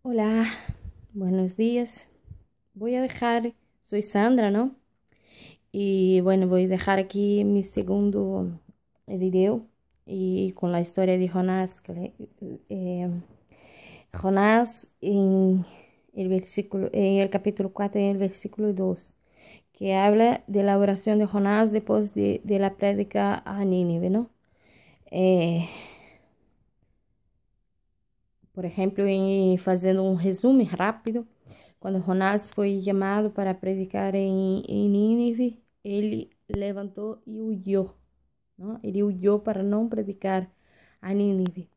Hola, buenos días. Soy Sandra, ¿no? Y bueno, voy a dejar aquí mi segundo video y con la historia de Jonás. Eh, Jonás en el capítulo 4, en el versículo 2, que habla de la oración de Jonás después de la prédica a Nínive, ¿no? Eh, por ejemplo, fazendo um resumo rápido, quando Jonás foi chamado para predicar em Nínive, ele levantou e huyó, ¿no? Ele huyó para não predicar a Nínive.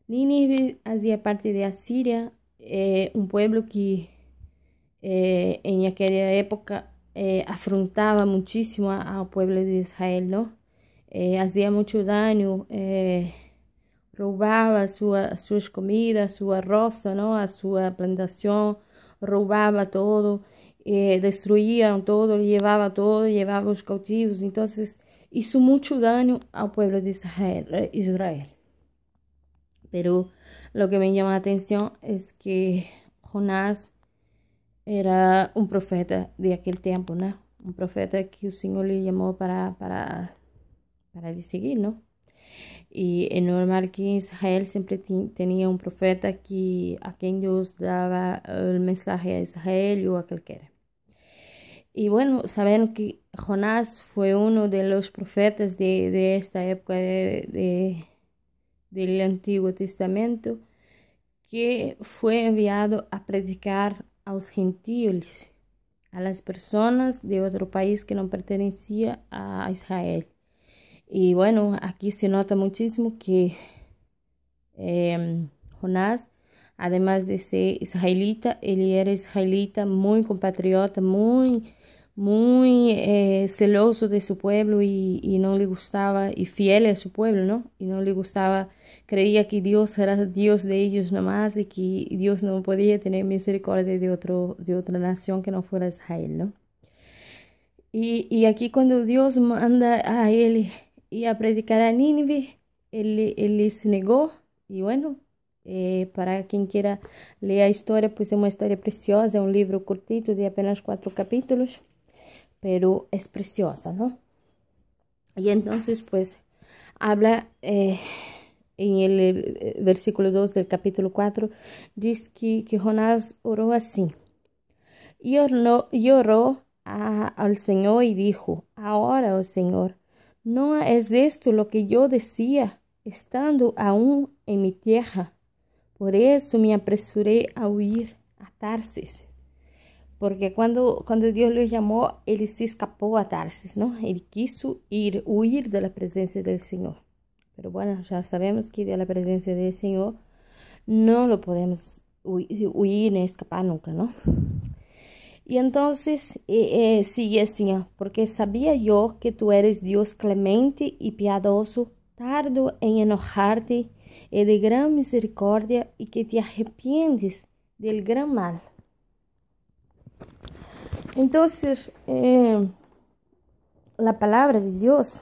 Nínive fazia parte de Assíria, um pueblo que em aquela época afrontava muitíssimo ao povo de Israel, não? Fazia muito dano, roubava suas comidas, sua roça, não? A sua plantação, roubava todo, destruíam todo, levava os cautivos. Então, hizo muito dano ao povo de Israel. Pero lo que me llama la atención es que Jonás era un profeta de aquel tiempo, ¿no? Un profeta que el Señor le llamó para le seguir, ¿no? Y es normal que Israel siempre tenía un profeta a quien Dios daba el mensaje a Israel o a cualquiera. Y bueno, saben que Jonás fue uno de los profetas de esta época del Antiguo Testamento que fue enviado a predicar a los gentiles, a las personas de otro país que no pertenecía a Israel. Y bueno, aquí se nota muchísimo que Jonás, además de ser israelita, él era israelita, muy compatriota, muy celoso de su pueblo y no le gustaba, y fiel a su pueblo, ¿no? Y no le gustaba, creía que Dios era Dios de ellos nomás y que Dios no podía tener misericordia de otra nación que no fuera Israel, ¿no? Y aquí cuando Dios manda a él y a predicar a Nínive, él se negó. Y bueno, para quien quiera leer la historia, pues es una historia preciosa, es un libro cortito de apenas 4 capítulos, pero es preciosa, ¿no? Y entonces pues habla en el versículo 2 del capítulo 4, dice que Jonás oró así. Y oró al Señor y dijo: ahora, oh Señor, ¿no es esto lo que yo decía, estando aún en mi tierra? Por eso me apresuré a huir a Tarsis. Porque cuando Dios lo llamó, él se escapó a Tarsis, ¿no? Él quiso huir de la presencia del Señor. Pero bueno, ya sabemos que de la presencia del Señor no lo podemos huir ni escapar nunca, ¿no? Y entonces sigue así, porque sabía yo que tú eres Dios clemente y piadoso, tardo en enojarte y de gran misericordia, y que te arrepientes del gran mal. Entonces, la palabra de Dios,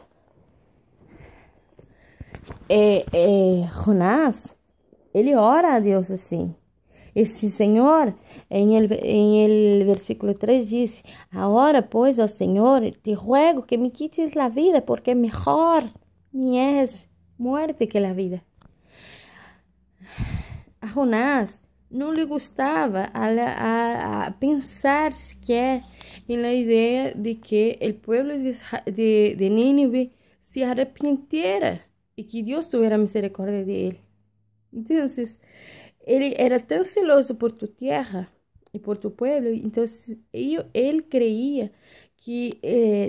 Jonás, él ora a Dios así. Esse Senhor, em el versículo 3 diz: ahora pues, ó Senhor, te ruego que me quites la vida, porque mejor me es muerte que la vida. A Jonás não lhe gostava a pensar sequer em la ideia de que o pueblo de Nínive se arrepentiera e que Deus tuviera misericórdia de ele. Então, ele era tão celoso por tu tierra e por tu pueblo, então ele creía que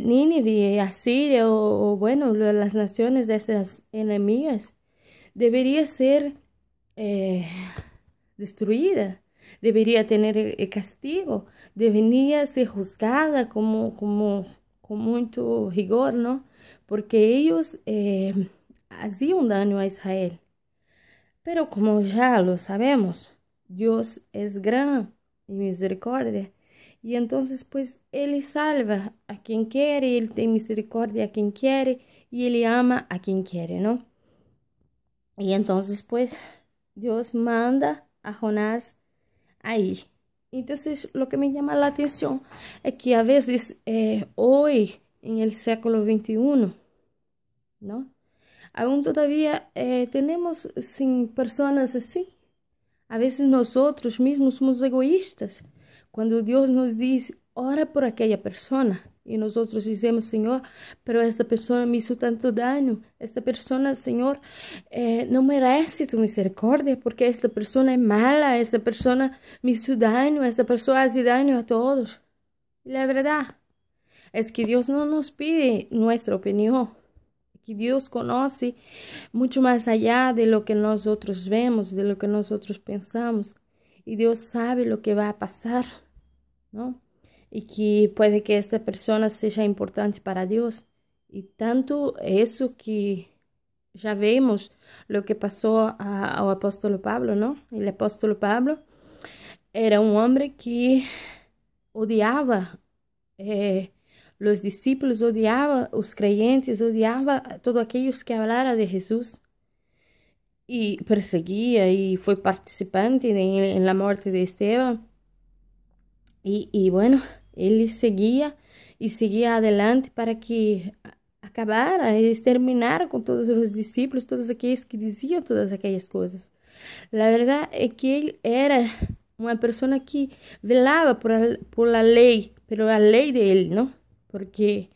Nínive, Asiria o bueno, las naciones de esas enemigas debería ser destruida, debería tener el castigo, debería ser juzgada con mucho rigor, ¿no? Porque ellos hacían daño a Israel. Pero como ya lo sabemos, Dios es gran y misericordia. Y entonces pues Él salva a quien quiere, Él tiene misericordia a quien quiere y Él ama a quien quiere, ¿no? Y entonces pues Dios manda a Jonás ahí. Entonces, lo que me llama la atención es que a veces hoy, en el século XXI, ¿no? Aún todavía tenemos sin personas así. A veces nosotros mismos somos egoístas. Cuando Dios nos dice, ora por aquella persona, y nosotros decimos, Señor, pero esta persona me hizo tanto daño. Esta persona, Señor, no merece tu misericordia, porque esta persona es mala, esta persona me hizo daño, esta persona hace daño a todos. Y la verdad es que Dios no nos pide nuestra opinión, que Dios conoce mucho más allá de lo que nosotros vemos, de lo que nosotros pensamos. Y Dios sabe lo que va a pasar, ¿no? Y que puede que esta persona sea importante para Dios. Y tanto eso que ya vemos lo que pasó al apóstolo Pablo, ¿no? El apóstolo Pablo era un hombre que odiaba los discípulos, odiaba los creyentes, odiaba a todos aquellos que hablaran de Jesús. Y perseguía y fue participante en la muerte de Esteban. Y bueno, él seguía y seguía adelante para que acabara y exterminara con todos los discípulos, todos aquellos que decían todas aquellas cosas. La verdad es que él era una persona que velaba por la ley, pero la ley de él, ¿no? Porque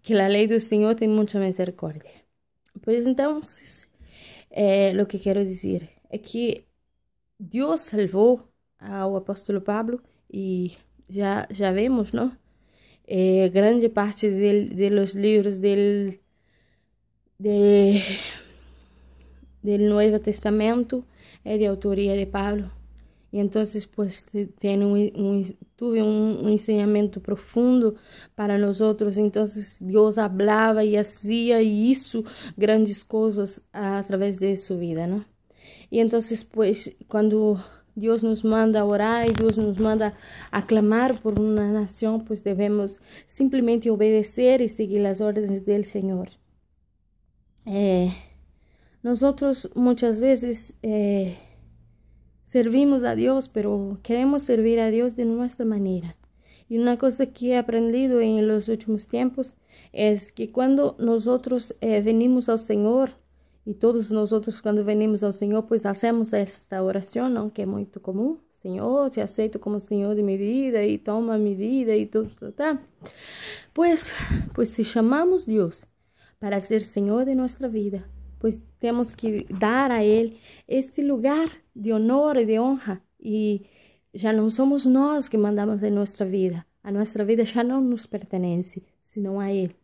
que la ley del Señor tiene mucha misericordia. Pues entonces, lo que quiero decir es que Dios salvó al apóstolo Pablo y ya vemos, ¿no? Grande parte de los libros del Nuevo Testamento es de autoría de Pablo. Y entonces pues tuve un enseñamiento profundo para nosotros. Entonces Dios hablaba y hacía y hizo grandes cosas a través de su vida, ¿no? Y entonces pues cuando Dios nos manda a orar y Dios nos manda a clamar por una nación, pues debemos simplemente obedecer y seguir las órdenes del Señor. Nosotros muchas veces servimos a Dios, pero queremos servir a Dios de nuestra manera. Y una cosa que he aprendido en los últimos tiempos es que cuando nosotros venimos al Señor, y todos nosotros cuando venimos al Señor, pues hacemos esta oración, ¿no? Que es muy común. Señor, te aceito como Señor de mi vida y toma mi vida y todo, ¿tá? Pues si llamamos a Dios para ser Señor de nuestra vida, pues tenemos que dar a Él este lugar de honor y de honra. Y ya no somos nós que mandamos en nuestra vida. A nuestra vida ya no nos pertenece, sino a Él.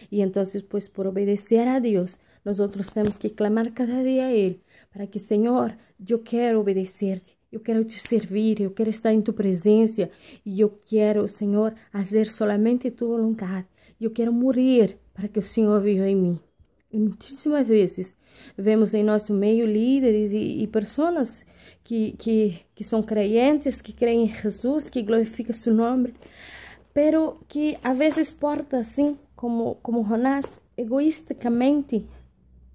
Y entonces, pues por obedecer a Dios, nosotros tenemos que clamar cada día a Él, para que, Señor, yo quiero obedecerte, yo quiero te servir, yo quiero estar en tu presencia, y yo quiero, Señor, hacer solamente tu voluntad. Yo quiero morir para que o Senhor viva em mim. E muitíssimas vezes vemos em nosso meio líderes e pessoas que são crentes, que creem em Jesus, que glorificam seu nome, pero que a vezes porta assim como Jonás, egoísticamente,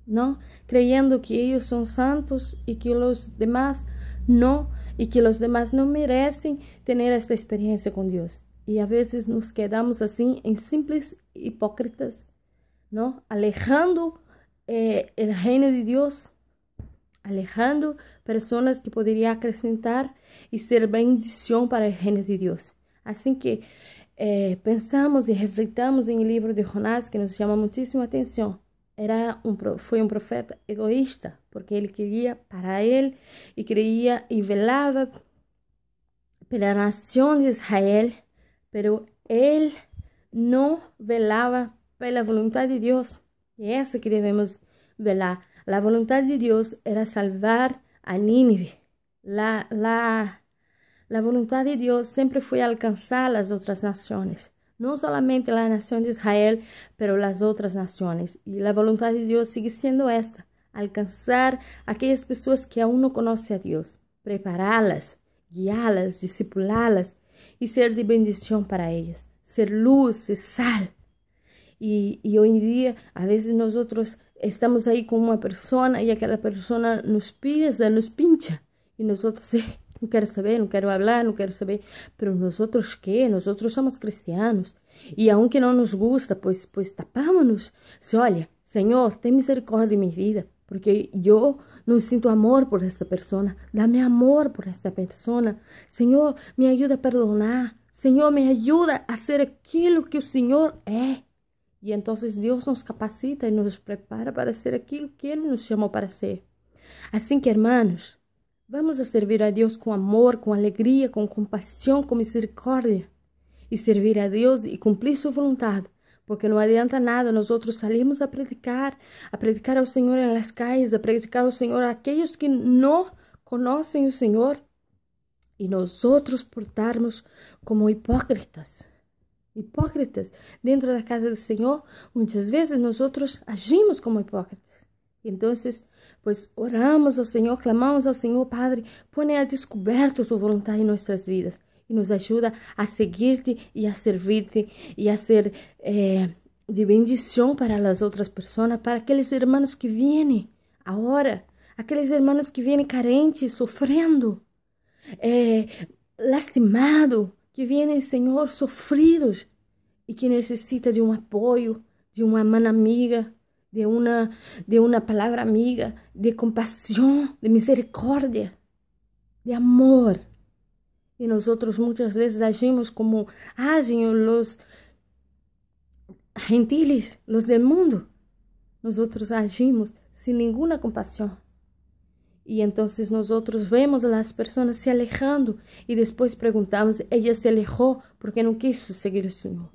não? Creyendo que eles são santos e que os demás não, e que os demás não merecem ter esta experiência com Deus. E a vezes nos quedamos assim em simples hipócritas, ¿no? Alejando el reino de Dios, alejando personas que podrían acrescentar y ser bendición para el reino de Dios. Así que pensamos y reflexionamos en el libro de Jonás, que nos llama muchísima atención. Fue un profeta egoísta, porque él quería para él y creía y velaba por la nación de Israel, pero él no velaba pela voluntad de Dios. Y es essa que debemos velar. La voluntad de Dios era salvar a Nínive. La voluntad de Dios siempre fue alcanzar las otras naciones. No solamente la nación de Israel, pero las otras naciones. Y la voluntad de Dios sigue siendo esta: alcanzar aquellas personas que aún no conocen a Dios, prepararlas, guiarlas, discipularlas y ser de bendición para ellas, ser luz, ser sal. Y hoy en día, a veces nosotros estamos ahí con una persona y aquella persona nos pisa, nos pincha. Y nosotros no quero saber, não quero falar, não quero saber. Pero nosotros quê? Nosotros somos cristianos. E aunque não nos gusta, pues tapámonos. Olha, Senhor, tem misericórdia de minha vida, porque eu não sinto amor por esta pessoa. Dá-me amor por esta pessoa. Senhor, me ajuda a perdonar. Senhor, me ajuda a ser aquilo que o Senhor é. E então Deus nos capacita e nos prepara para ser aquilo que Ele nos chamou para ser. Assim que, irmãos, vamos a servir a Deus com amor, com alegria, com compaixão, com misericórdia. E servir a Deus e cumprir sua vontade. Porque não adianta nada nós outros salimos a predicar ao Senhor em las calles, a predicar ao Senhor a aqueles que não conhecem o Senhor. E nós outros portarmos como hipócritas. Hipócritas dentro da casa do Senhor, muitas vezes nós outros agimos como hipócritas. Então, pues oramos ao Senhor, clamamos ao Senhor, Padre, põe a descoberto tua vontade em nossas vidas e nos ajuda a seguir-te e a servir-te e a ser de bendição para as outras pessoas, para aqueles irmãos que vêm agora, aqueles irmãos que vêm carentes, sofrendo, lastimados, que vêm, Senhor, sofridos e que necessita de um apoio, de uma mão amiga, de uma palavra amiga, de compaixão, de misericórdia, de amor. E nós outros muitas vezes agimos como agem os gentiles, os do mundo. Nós outros agimos sem nenhuma compaixão. E então nós outros vemos as pessoas se alejando e depois perguntamos, ela se alejou porque não quis seguir o Senhor.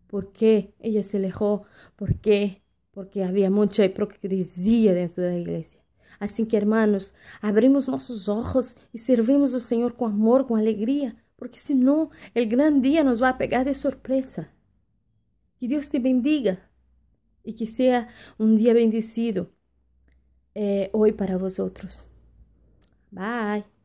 ¿Por quê ela se alejou? ¿Por quê? Porque havia muita hipocrisia dentro da igreja. Assim que, hermanos, abrimos nossos olhos e servimos o Senhor com amor, com alegria, porque senão o grande dia nos vai pegar de surpresa. Que Deus te bendiga e que seja um dia bendecido hoje para vosotros. Bye.